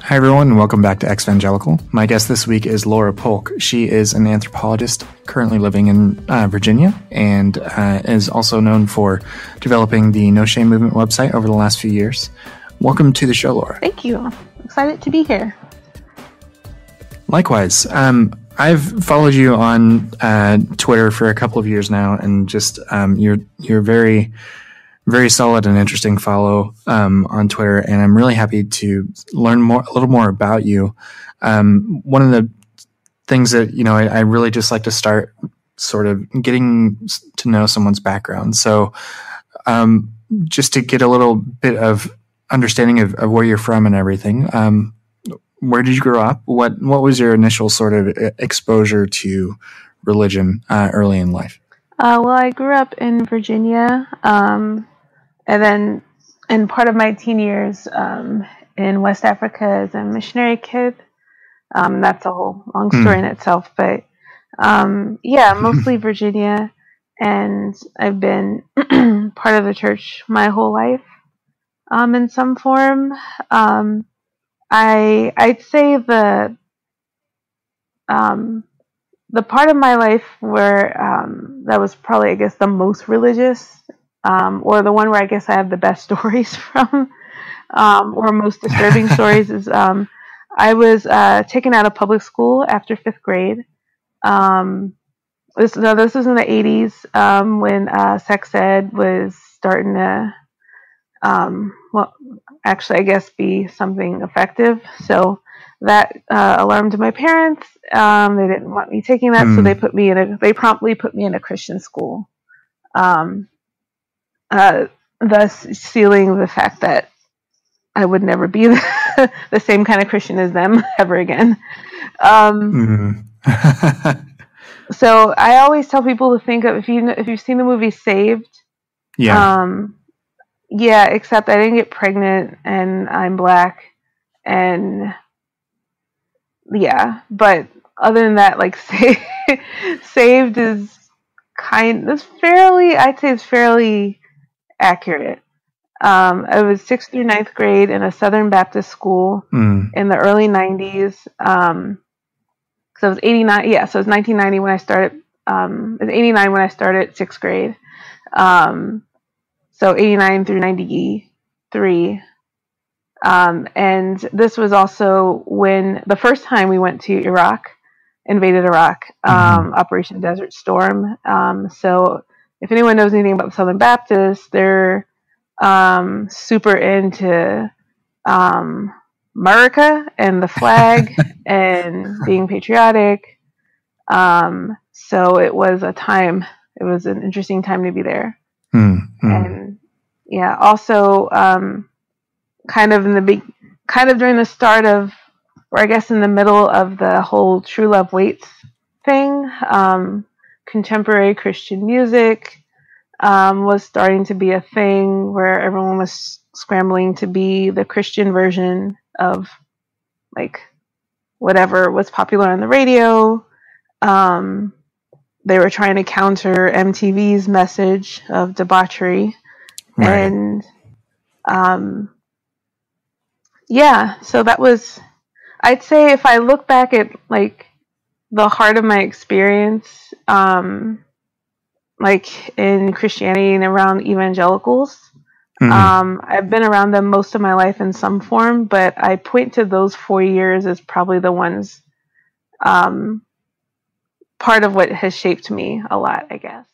Hi everyone, and welcome back to Exvangelical. My guest this week is Laura Polk. She is an anthropologist currently living in Virginia and is also known for developing the No Shame Movement website over the last few years. Welcome to the show, Laura. Thank you. I'm excited to be here. Likewise. I've followed you on Twitter for a couple of years now, and just you're very, very solid and interesting follow on Twitter, and I'm really happy to learn a little more about you. One of the things that I really just like to start sort of getting to know someone's background. So just to get a little bit of understanding of where you're from and everything. Where did you grow up? What was your initial sort of exposure to religion early in life? Well, I grew up in Virginia, and then in part of my teen years in West Africa as a missionary kid. That's a whole long story in itself, but mostly Virginia, and I've been part of the church my whole life in some form. I'd say the part of my life where that was probably, I guess, the most religious, or the one where I guess I have the best stories from, or most disturbing stories, is I was taken out of public school after 5th grade. This was in the 80s when sex ed was starting to I guess be something effective. So that alarmed my parents. They didn't want me taking that, so they promptly put me in a Christian school. Thus sealing the fact that I would never be the same kind of Christian as them ever again. So I always tell people to think of, if you've seen the movie Saved. Yeah, except I didn't get pregnant and I'm Black, and yeah, but other than that, like, Saved is I'd say it's fairly accurate. I was 6th through 9th grade in a Southern Baptist school in the early 90s. So it was 89. Yeah, so it was 1990 when I started. It was 89 when I started 6th grade. So 89 through 93. And this was also when the first time we went to Iraq, invaded Iraq, Operation Desert Storm. So if anyone knows anything about the Southern Baptists, they're super into America and the flag and being patriotic. So it was an interesting time to be there. And yeah, also kind of during the start of, or I guess in the middle of the whole True Love Waits thing, contemporary Christian music was starting to be a thing where everyone was scrambling to be the Christian version of like whatever was popular on the radio. They were trying to counter MTV's message of debauchery. Right. And so that was, I'd say, if I look back at like the heart of my experience, like in Christianity and around evangelicals, I've been around them most of my life in some form, but I point to those 4 years as probably the ones, part of what has shaped me a lot, I guess.